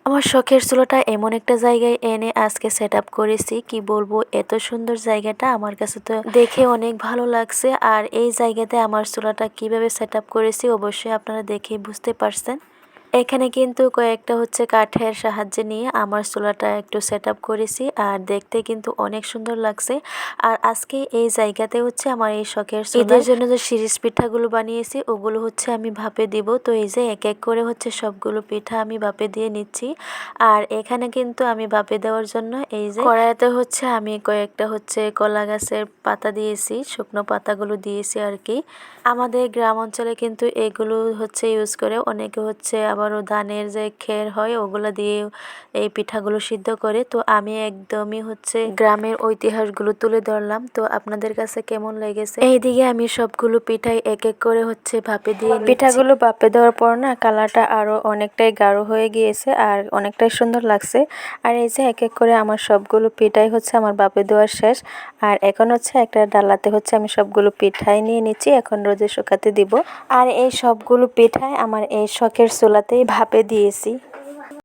আমার শখের চুলাটা এমন একটা জায়গায় এনে আজকে সেট আপ করেছি, কি বলবো, এত সুন্দর জায়গাটা আমার কাছে তো দেখে অনেক ভালো লাগছে। আর এই জায়গাতে আমার চুলাটা কিভাবে সেট আপ করেছি অবশ্যই আপনারা দেখে বুঝতে পারছেন। এখানে কিন্তু কয়েকটা কাঠের সাহায্যে নিয়ে আমার চুলাটা একটু সেট আপ করেছি, আর দেখতে কিন্তু অনেক সুন্দর লাগছে। আর আজকে এই জায়গাতে আমার এই শখের ঈদের জন্য যে শিরিষ পিঠাগুলো বানিয়েছি ওগুলো আমি ভাপে দিব। তো এই যে এক এক করে সবগুলো পিঠা আমি ভাপে দিয়ে নিচ্ছি। আর এখানে কিন্তু আমি ভাপে দেওয়ার জন্য এই যে কড়াইতে আমি কয়েকটা কলা গাছের পাতা দিয়েছি, শুকনো পাতাগুলো দিয়েছি আর কি। আমাদের গ্রাম অঞ্চলে কিন্তু এগুলো ইউজ করে, অনেকে আবারও ধানের যে খের হয় ওগুলো দিয়ে এই পিঠাগুলো সিদ্ধ করে। তো আমি একদমই গ্রামের ঐতিহাসগুলো তুলে ধরলাম। তো আপনাদের কাছে কেমন লেগেছে? এইদিকে আমি সবগুলো পিঠাই এক এক করে ভাপে দিয়ে পিঠাগুলো ভাপে দেওয়ার পর না কালারটা আরো অনেকটাই গাঢ় হয়ে গিয়েছে আর অনেকটাই সুন্দর লাগছে। আর এই যে এক এক করে আমার সবগুলো পিঠাই আমার ভাপে দেওয়া শেষ। আর এখন একটা ডালাতে আমি সবগুলো পিঠাই নিয়ে নিচ্ছি, এখন রোদে শুকাতে দিব। আর এই সবগুলো পিঠাই আমার এই শখের চুলাতেই ভাপে দিয়েছি।